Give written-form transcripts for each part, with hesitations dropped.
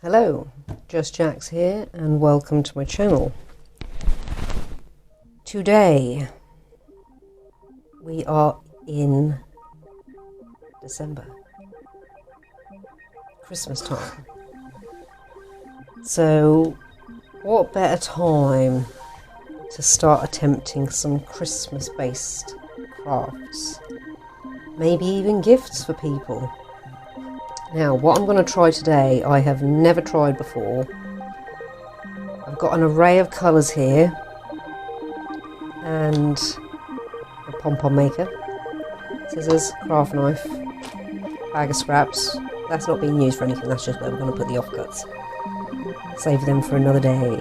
Hello, Just Jax here and welcome to my channel. Today we are in December, Christmas time. So what better time to start attempting some Christmas based crafts, maybe even gifts for people. Now, what I'm going to try today, I have never tried before. I've got an array of colours here and a pom-pom maker, scissors, craft knife, bag of scraps. That's not being used for anything, that's just where we're going to put the offcuts. Save them for another day.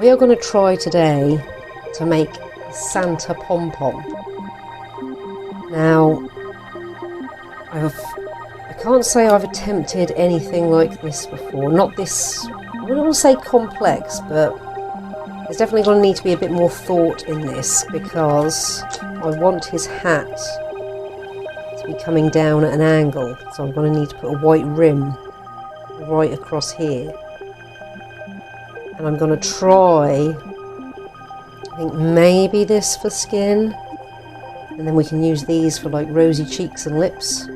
We are going to try today to make Santa pom-pom. Now, I can't say I've attempted anything like this before. Not this, I wouldn't want to say complex, but there's definitely going to need to be a bit more thought in this because I want his hat to be coming down at an angle. So I'm going to need to put a white rim right across here. And I'm going to try, I think maybe this for skin. And then we can use these for like rosy cheeks and lips.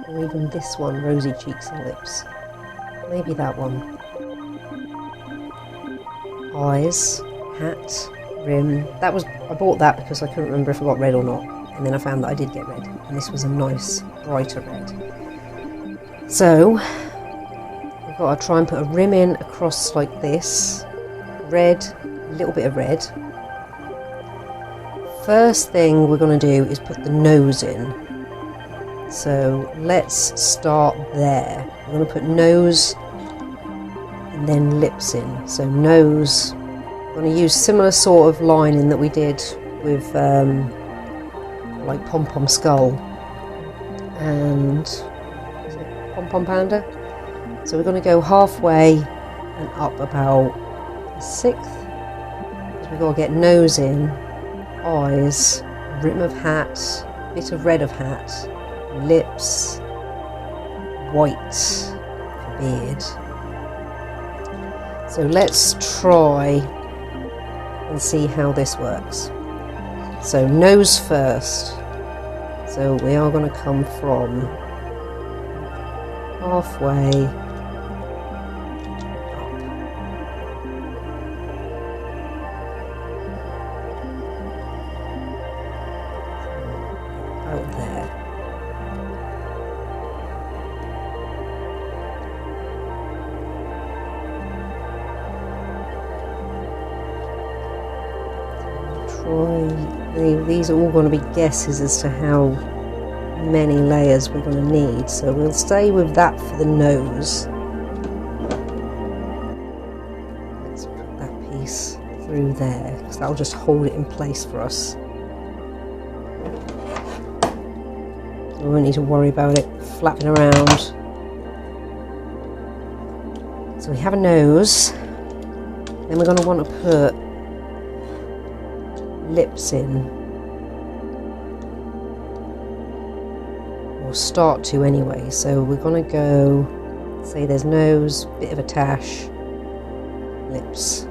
Or even this one, rosy cheeks and lips. Maybe that one. Eyes, hat, rim. That was, I bought that because I couldn't remember if I got red or not. And then I found that I did get red. And this was a nice, brighter red. So, I've got to try and put a rim in across like this. Red, a little bit of red. First thing we're going to do is put the nose in. So let's start there. I'm going to put nose and then lips in. So nose, I'm going to use similar sort of lining that we did with like Pom Pom skull and Pom Pom panda. So we're going to go halfway and up about a sixth. So we've got to get nose in, eyes, rim of hat, bit of red of hat, lips, white for beard. So let's try and see how this works. So nose first. So we are going to come from halfway up. Out there. These are all going to be guesses as to how many layers we're going to need, so we'll stay with that for the nose. Let's put that piece through there because that'll just hold it in place for us. We won't need to worry about it flapping around. So we have a nose, then we're going to want to put lips in, or start to anyway. So we're going to go, say there's nose, bit of a tash, lips.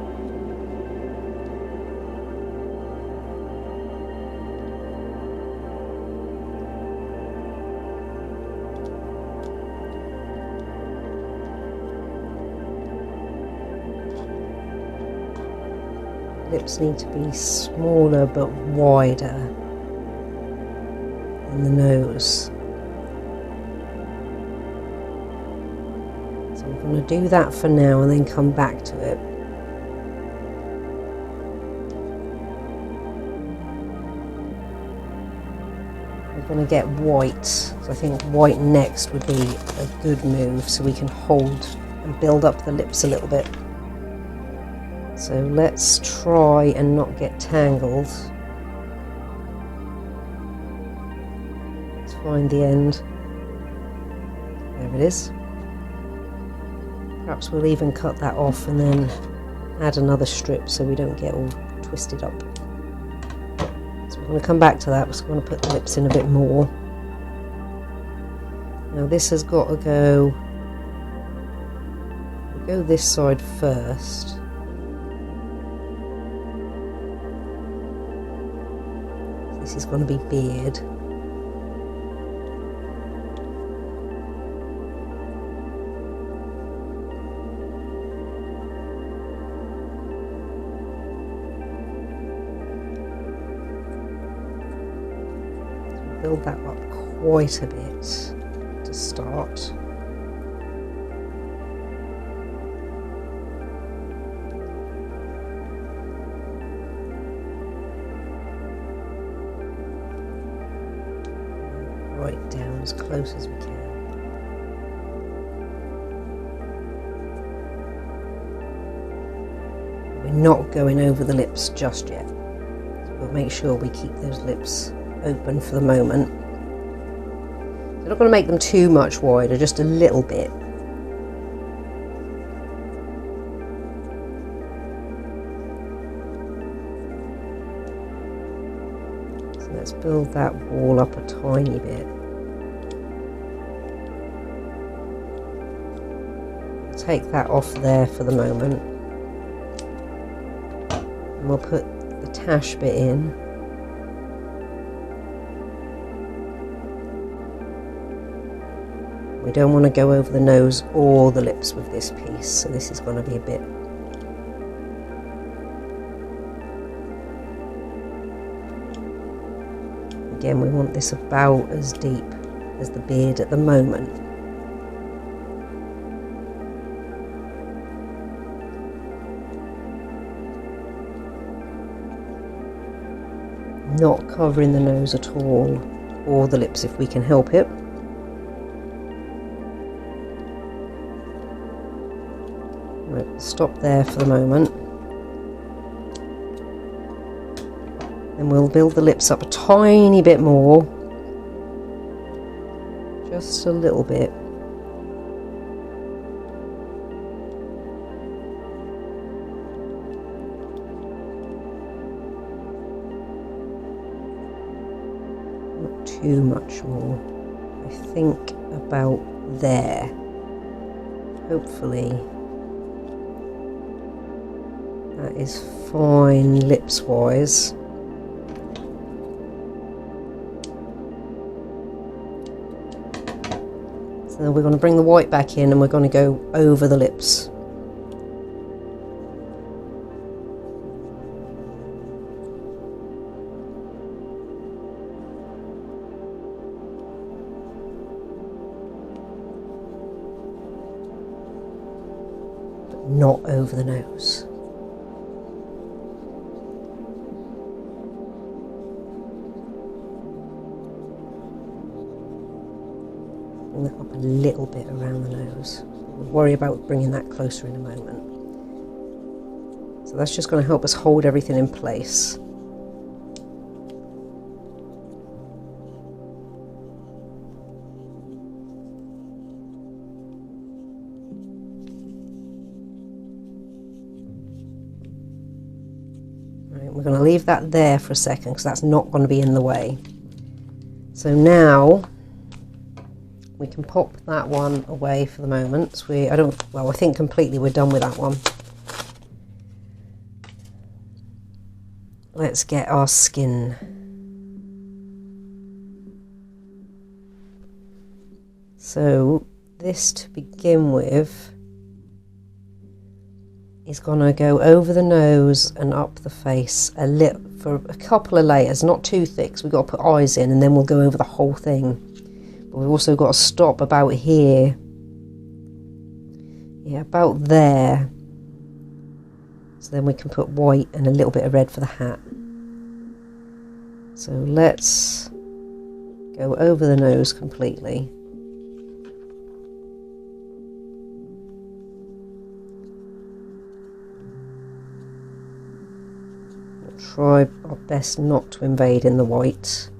Lips need to be smaller but wider than the nose. So I'm going to do that for now and then come back to it. We're going to get white. So I think white next would be a good move so we can hold and build up the lips a little bit. So let's try and not get tangled. Let's find the end. There it is. Perhaps we'll even cut that off and then add another strip so we don't get all twisted up. So we're going to come back to that. We're going to put the lips in a bit more. Now this has got to go We'll go this side first. This is going to be beard. So build that up quite a bit to start. Right down as close as we can. We're not going over the lips just yet. So we'll make sure we keep those lips open for the moment. We're not going to make them too much wider, just a little bit. So let's build that wall up a tiny bit. Take that off there for the moment. And we'll put the tash bit in. We don't want to go over the nose or the lips with this piece, so this is going to be a bit. Again, we want this about as deep as the beard at the moment. Not covering the nose at all, or the lips if we can help it. Right, stop there for the moment. And we'll build the lips up a tiny bit more. Just a little bit. Too much more. I think about there. Hopefully that is fine lips wise. So then we're going to bring the white back in and we're going to go over the lips. Not over the nose. Bring that up a little bit around the nose. We'll worry about bringing that closer in a moment. So that's just going to help us hold everything in place. We're going to leave that there for a second because that's not going to be in the way. So now we can pop that one away for the moment. I think completely we're done with that one. Let's get our skin. So this to begin with is going to go over the nose and up the face a little for a couple of layers, not too thick, so we've got to put eyes in and then we'll go over the whole thing. But we've also got to stop about here. Yeah, about there. So then we can put white and a little bit of red for the hat. So let's go over the nose completely. Try our best not to invade in the white.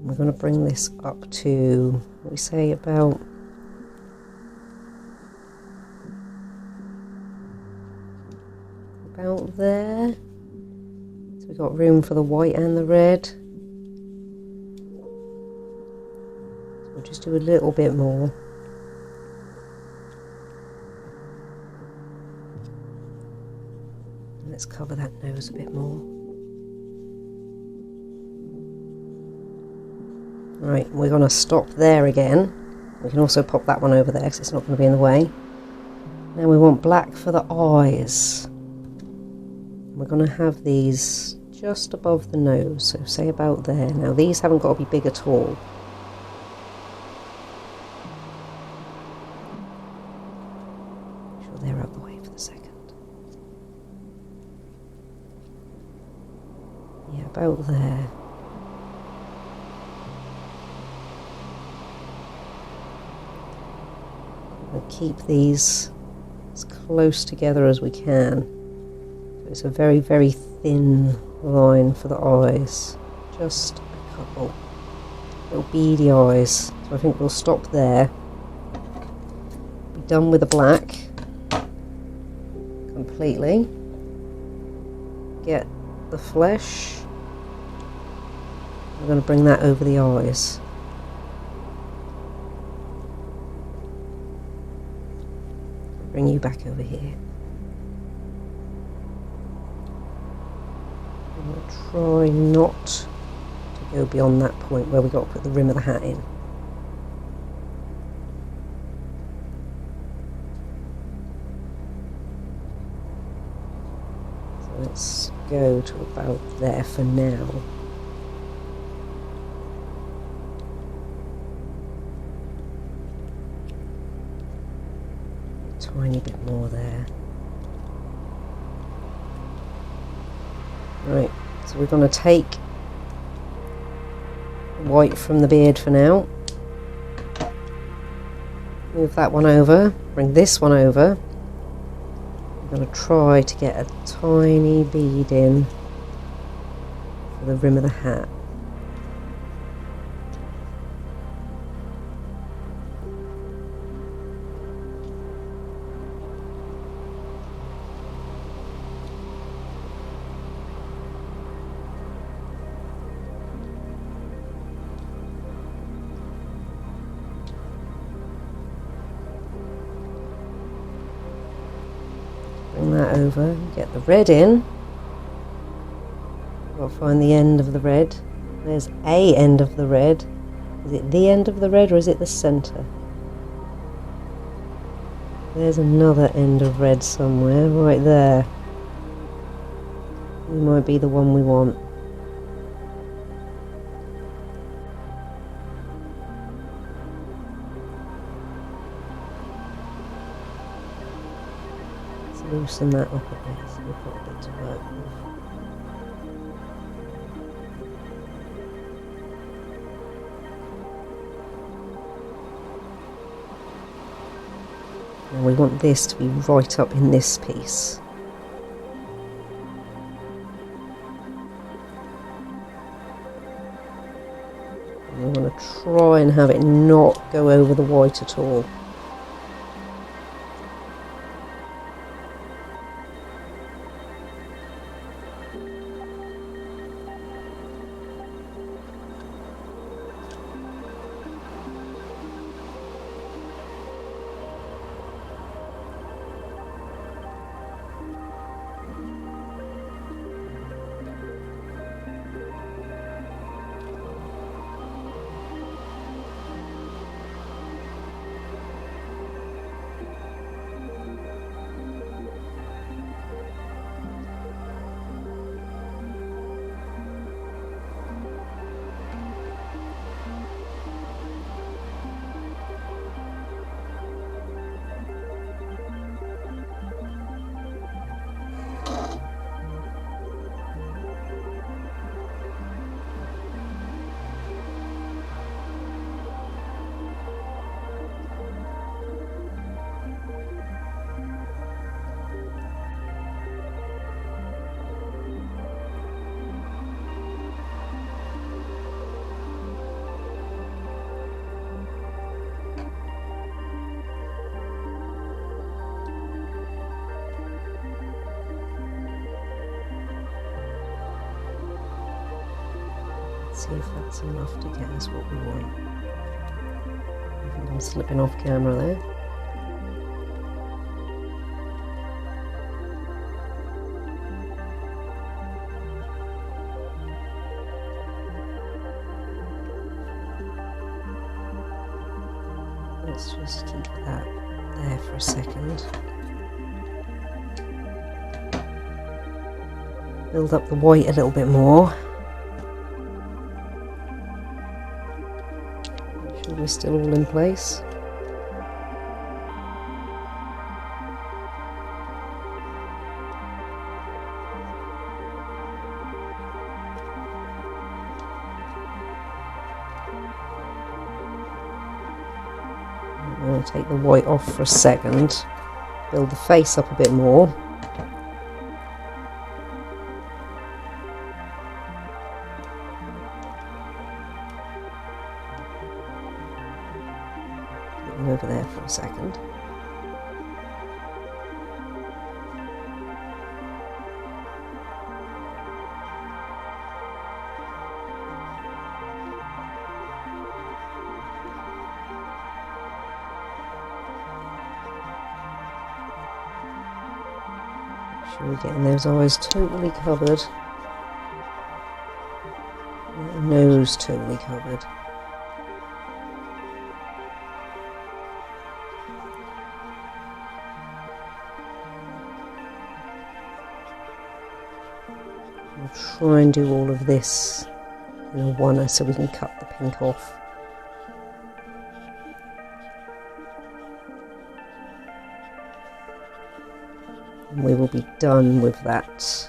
We're going to bring this up to, what we say, about there. So we've got room for the white and the red. So we'll just do a little bit more. Let's cover that nose a bit more. Right, we're going to stop there again. We can also pop that one over there because it's not going to be in the way. Now we want black for the eyes. We're going to have these just above the nose, so say about there. Now these haven't got to be big at all. Make sure they're out of the way for the second. Yeah, about there. We'll keep these as close together as we can. So it's a very, very thin line for the eyes. Just a couple little beady eyes. So I think we'll stop there. Be done with the black completely. Get the flesh. We're going to bring that over the eyes. Bring you back over here. I'm going to try not to go beyond that point where we got to put the rim of the hat in. So let's go to about there for now. Tiny bit more there. Right, so we're going to take white from the beard for now. Move that one over, bring this one over. I'm going to try to get a tiny bead in for the rim of the hat. Bring that over, get the red in. I'll find the end of the red. There's a end of the red. Is it the end of the red or is it the centre? There's another end of red somewhere, right there. It might be the one we want. Loosen that up a bit, so we've got a bit to work with. And we want this to be right up in this piece. And we want to try and have it not go over the white at all. See if that's enough to get us what we want. I'm slipping off camera there. Let's just keep that there for a second. Build up the white a little bit more. Make sure we're still all in place. I'm going to take the white off for a second. Build the face up a bit more. Over there for a second. Make sure we're getting those eyes totally covered. And the nose totally covered. We'll try and do all of this in a one so we can cut the pink off. And we will be done with that.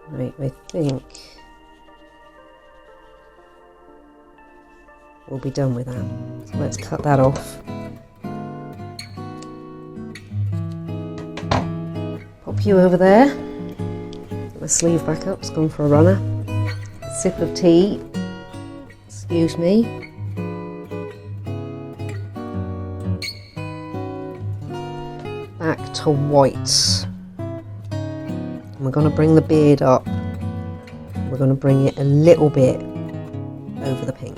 Right, I think we'll be done with that. So let's cut that off. Pop you over there. Get my sleeve back up, it's gone for a runner. Sip of tea. Excuse me. Back to white. We're going to bring the beard up. We're going to bring it a little bit over the pink.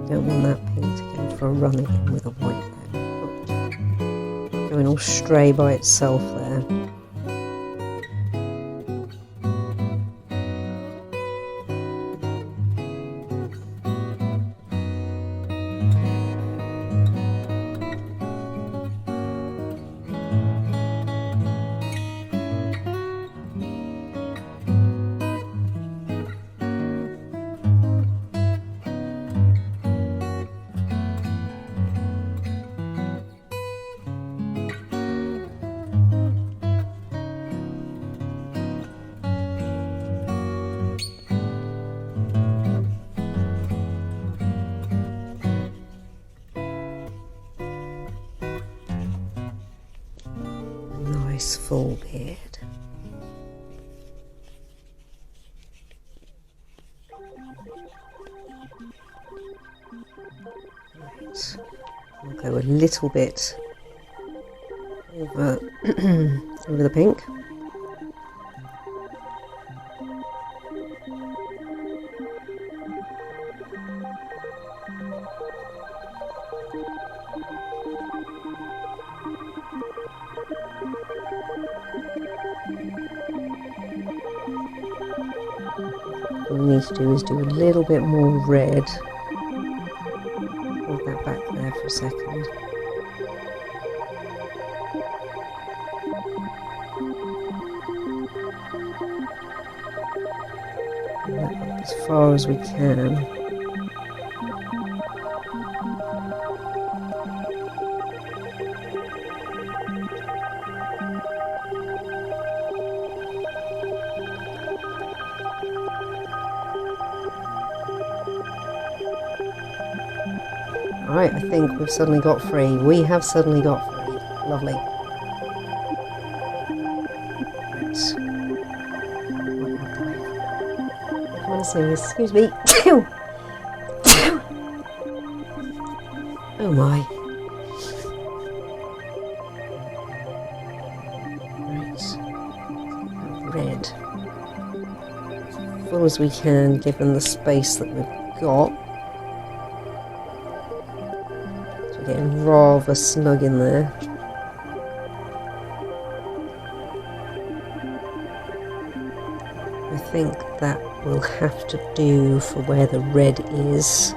Don't want that pink to go for a run again with a white there. Going all stray by itself there. Nice full beard. Right, we'll go a little bit over, over the pink. What we need to do is do a little bit more red for a second. Up as far as we can. Right, I think we've suddenly got free. We have suddenly got free. Lovely. Right. Come on, sneeze. Excuse me. Oh my. Right. Red. Full as we can, given the space that we've got. Getting rather snug in there. I think that will have to do for where the red is.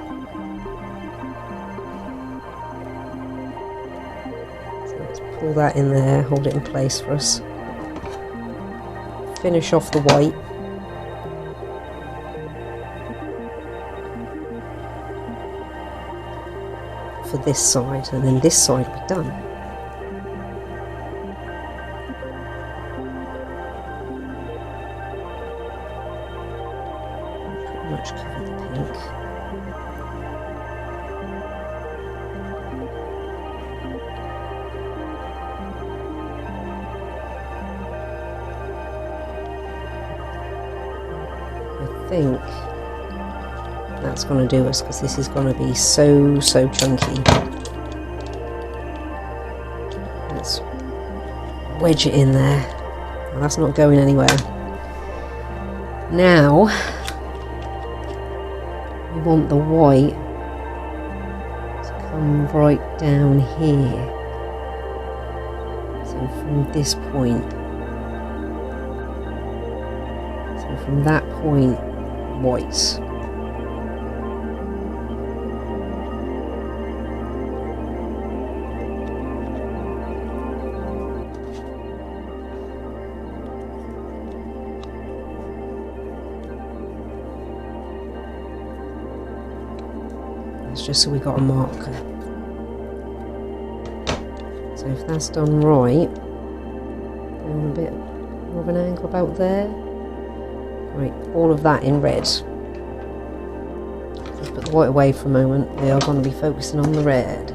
So let's pull that in there, hold it in place for us. Finish off the white. For this side, and then this side will be done. Pretty much cover the pink. I think that's going to do us, because this is going to be so chunky. Let's wedge it in there. Well, that's not going anywhere. Now we want the white to come right down here. So from this point. So from that point, white. Just so we got a marker. So if that's done right, on a bit more of an angle about there. Right, all of that in red. Let's put the white away for a moment. We are going to be focusing on the red.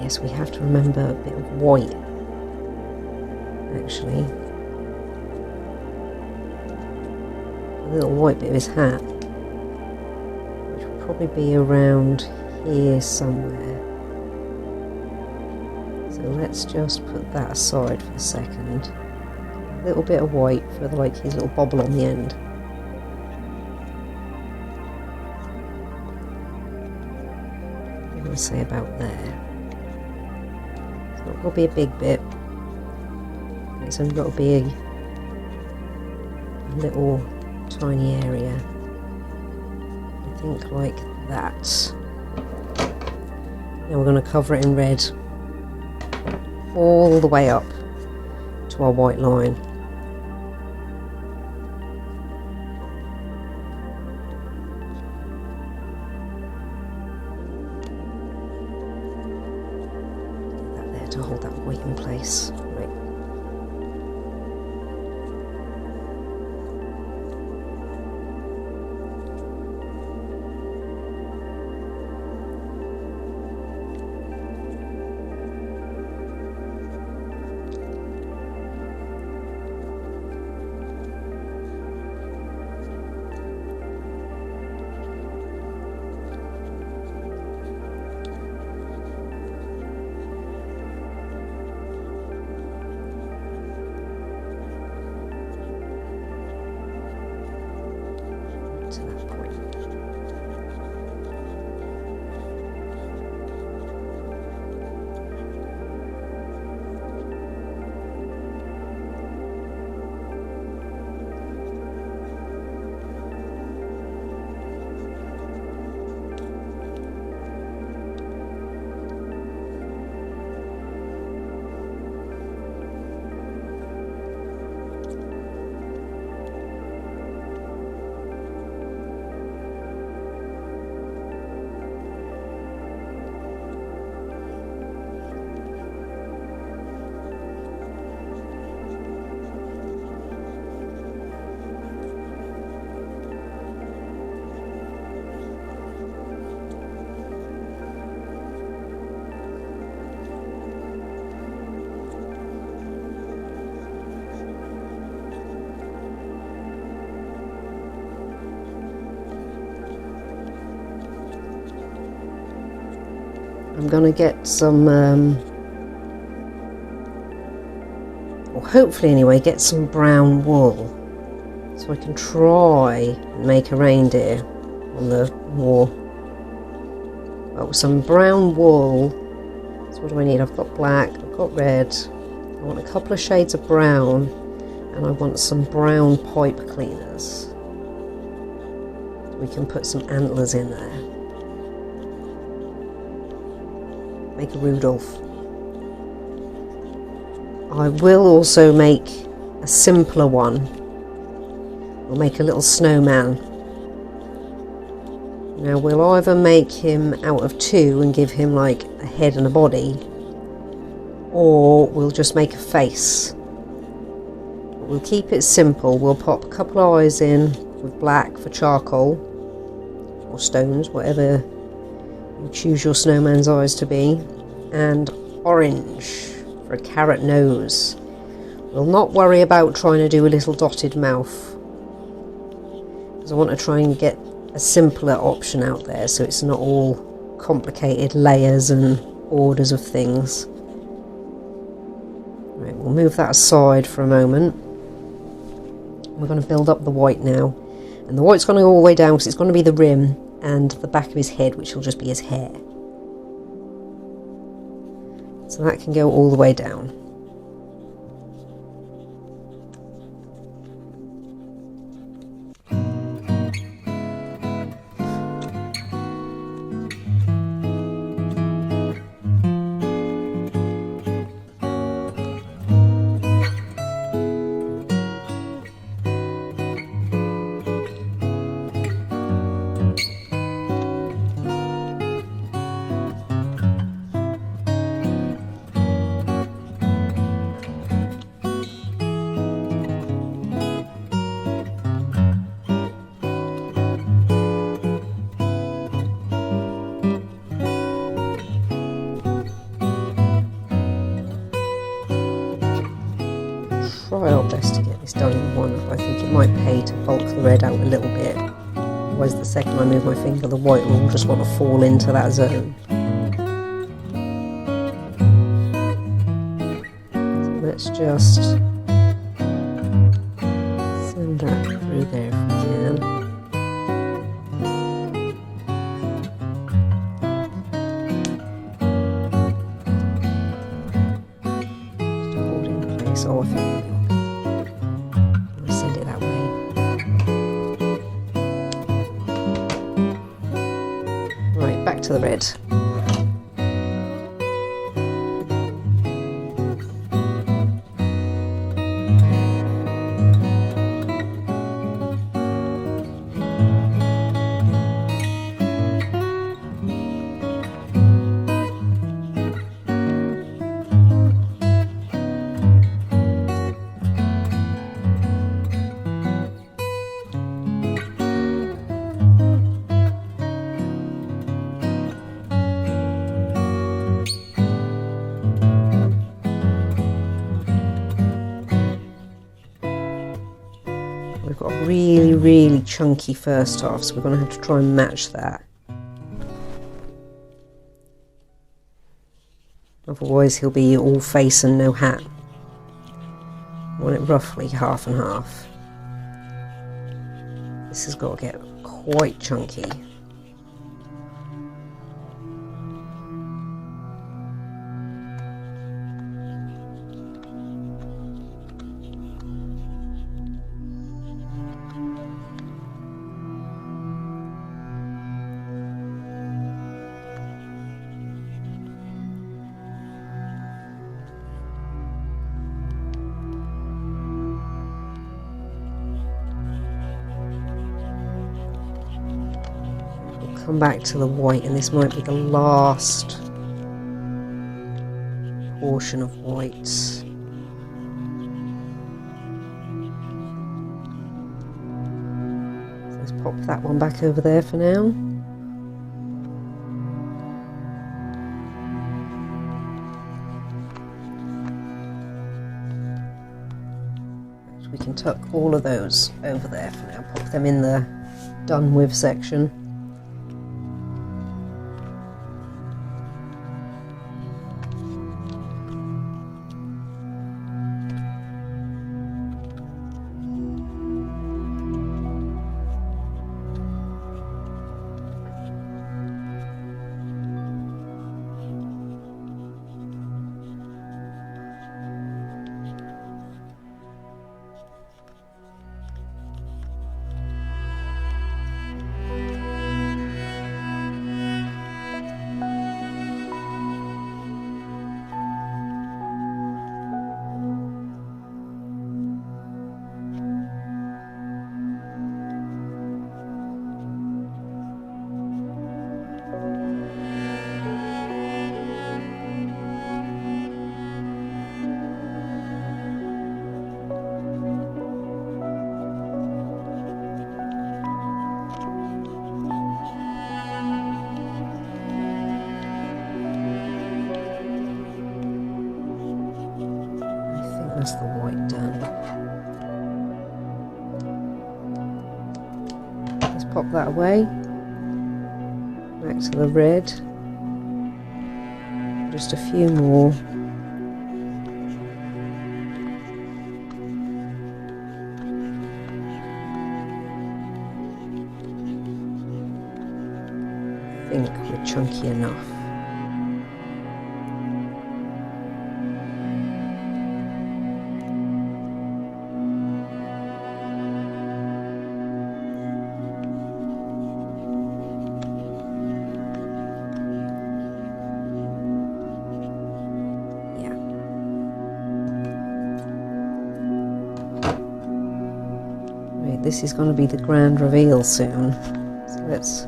Yes, we have to remember a bit of white, actually. A little white bit of his hat, which will probably be around here somewhere. So let's just put that aside for a second. A little bit of white for like his little bobble on the end. I'm going to say about there. It's not going to be a big bit. It's only got to be a little tiny area. I think like that. Now we're going to cover it in red all the way up to our white line. Get that there to hold that white in place. Right. I'm going to get some, or hopefully anyway, get some brown wool. So I can try and make a reindeer on the more, well, some brown wool. So what do I need? I've got black, I've got red, I want a couple of shades of brown, and I want some brown pipe cleaners. We can put some antlers in there. Make a Rudolph. I will also make a simpler one. We'll make a little snowman. Now we'll either make him out of two and give him like a head and a body, or we'll just make a face. But we'll keep it simple. We'll pop a couple of eyes in with black for charcoal, or stones, whatever you choose your snowman's eyes to be, and orange for a carrot nose. We'll not worry about trying to do a little dotted mouth, because I want to try and get a simpler option out there so it's not all complicated layers and orders of things. Right, we'll move that aside for a moment. We're going to build up the white now, and the white's going to go all the way down because it's going to be the rim and the back of his head, which will just be his hair. So that can go all the way down. Try our best to get this done in one. I think it might pay to bulk the red out a little bit. Otherwise the second I move my finger, the white will just want to fall into that zone. So let's just send that through there if we can. Just hold it in place. Oh, I think send it that way. Right, back to the red. We've got a really chunky first half, so we're going to have to try and match that. Otherwise he'll be all face and no hat. I want it roughly half and half. This has got to get quite chunky. Come back to the white, and this might be the last portion of white. Let's pop that one back over there for now. So we can tuck all of those over there for now, pop them in the done with section. pop that away. Back to the red. Just a few more. I think we're chunky enough. This is going to be the grand reveal soon, so let's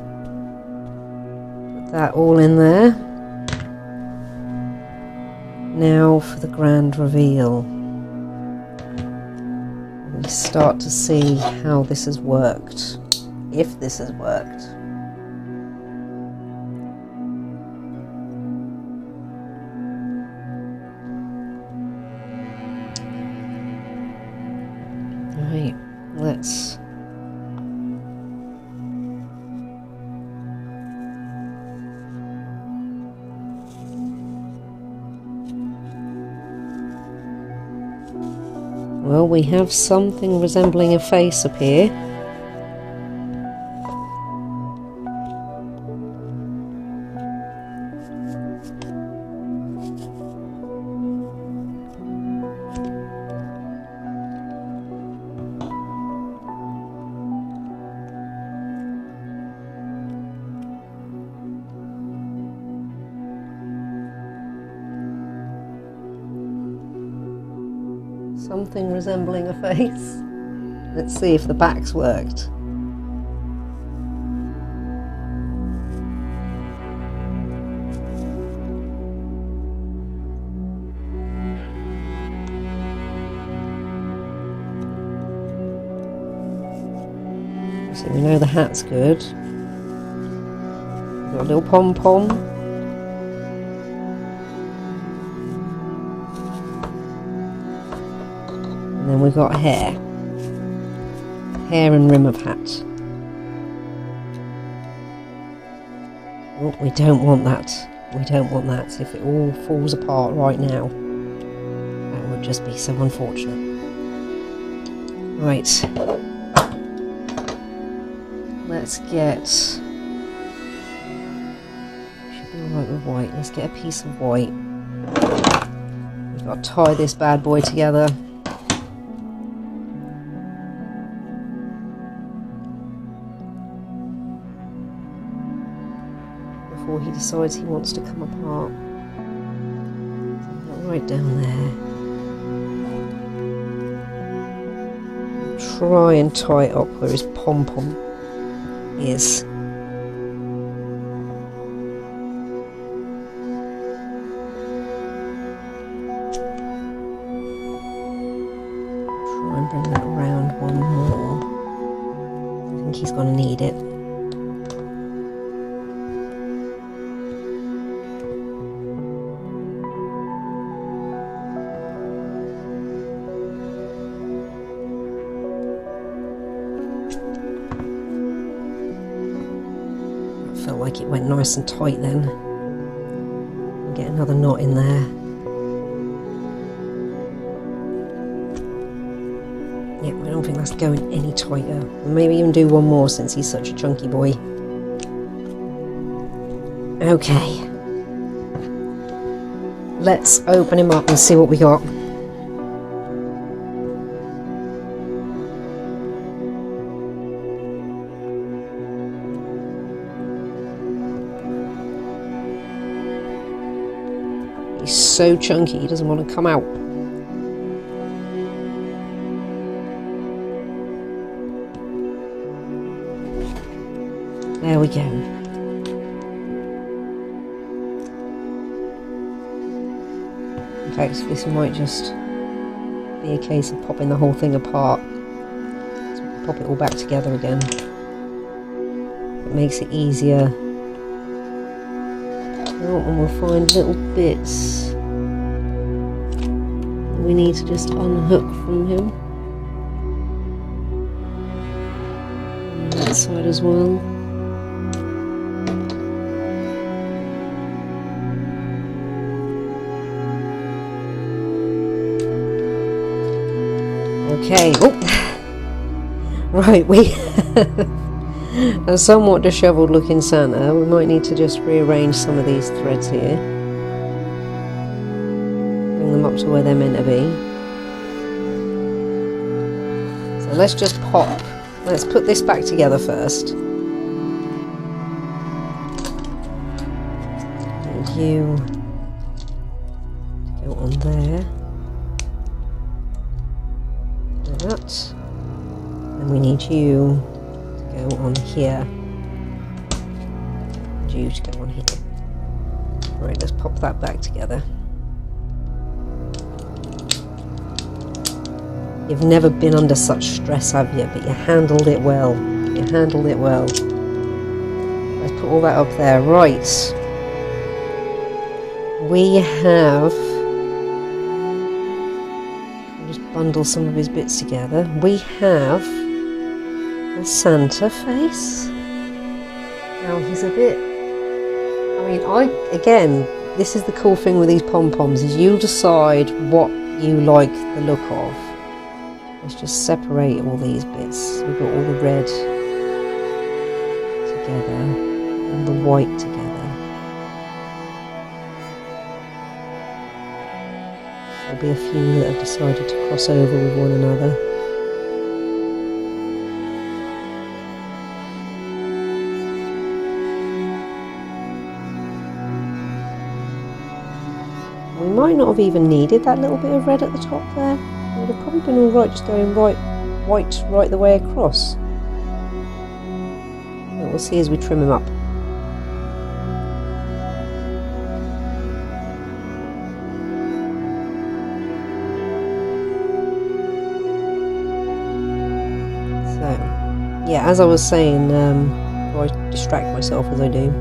put that all in there. Now for the grand reveal. We start to see how this has worked, if this has worked. Right. Let's well, we have something resembling a face appear. Something resembling a face. Let's see if the back's worked. So we know the hat's good. We've got a little pom-pom. And then we've got hair and rim of hat. Oh, we don't want that. We don't want that. If it all falls apart right now, that would just be so unfortunate. Right. Let's get... should be alright with white. Let's get a piece of white. We've got to tie this bad boy together. Before he decides he wants to come apart. Right down there. Try and tie it up where his pom-pom is. Try and bring that around one more. I think he's going to need it. Felt like it went nice and tight then. Get another knot in there. Yeah, I don't think that's going any tighter. Maybe even do one more since he's such a chunky boy. Okay. Let's open him up and see what we got. He's so chunky, he doesn't want to come out. There we go. In fact, this might just be a case of popping the whole thing apart. So we can pop it all back together again. It makes it easier. Oh, and we'll find little bits we need to just unhook from him. that side as well. Okay, oh, right, we a somewhat dishevelled looking Santa. We might need to just rearrange some of these threads here. Bring them up to where they're meant to be. So let's just let's put this back together first. And you go on there. That. And we need you to go on here. And you to go on here. Right, let's pop that back together. You've never been under such stress, have you? But you handled it well. You handled it well. Let's put all that up there. Right. We have... I'll just bundle some of his bits together. We have a Santa face. Now he's a bit... I mean, again, this is the cool thing with these pom-poms, is you decide what you like the look of. Let's just separate all these bits. We've got all the red together, all the white together. There'll be a few that have decided to cross over with one another. We might not have even needed that little bit of red at the top there. It would have probably been alright just going white right the way across. But we'll see as we trim him up. So, yeah, as I was saying, before I distract myself as I do,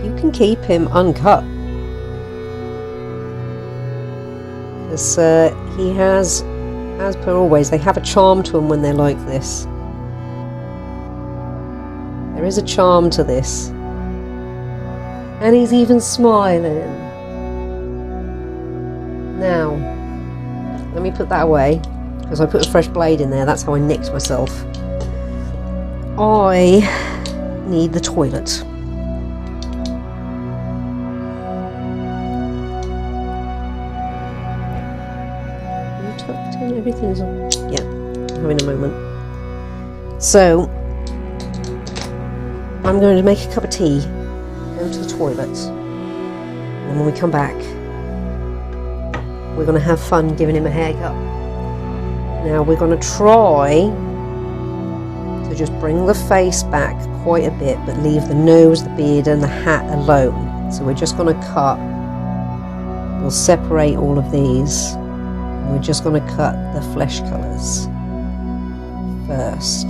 you can keep him uncut. Because he has, as per always, they have a charm to them when they're like this. There is a charm to this. And he's even smiling. Now, let me put that away, because I put a fresh blade in there. That's how I nicked myself. I need the toilet. Everything's on. Yeah, I'm having a moment. So, I'm going to make a cup of tea, go to the toilet, and then when we come back, we're going to have fun giving him a haircut. Now, we're going to try to just bring the face back quite a bit, but leave the nose, the beard, and the hat alone. So, we're just going to cut. We'll separate all of these. We're just going to cut the flesh colours first.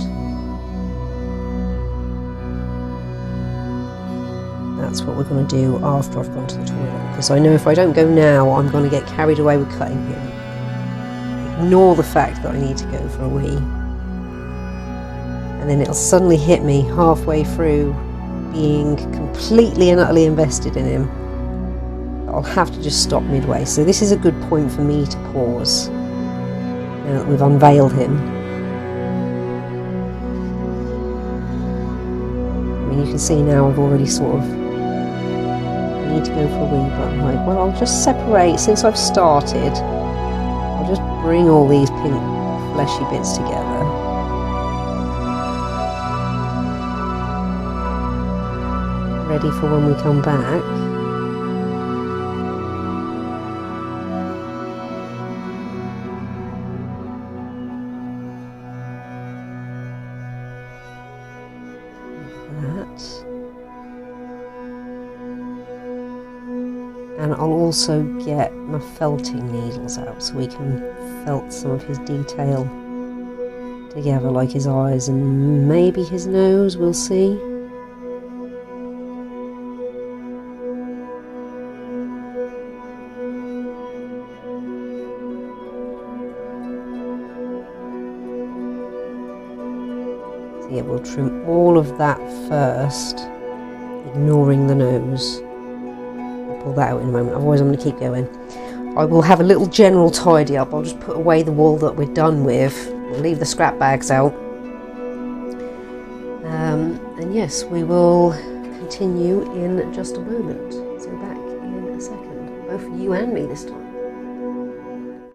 That's what we're going to do after I've gone to the toilet, because I know if I don't go now, I'm going to get carried away with cutting him. Ignore the fact that I need to go for a wee. And then it'll suddenly hit me halfway through being completely and utterly invested in him. I'll have to just stop midway. So this is a good point for me to pause now that we've unveiled him. I mean, you can see now I've already sort of need to go for a wee, but I'm like, well, I'll just separate. Since I've started, I'll just bring all these pink fleshy bits together. Ready for when we come back. And I'll also get my felting needles out so we can felt some of his detail together, like his eyes and maybe his nose, we'll see. So yeah, we'll trim all of that first, ignoring the nose. I'll pull that out in a moment, otherwise I'm going to keep going. I will have a little general tidy up. I'll just put away the wool that we're done with. We'll leave the scrap bags out. And yes, we will continue in just a moment. So back in a second. Both you and me this time.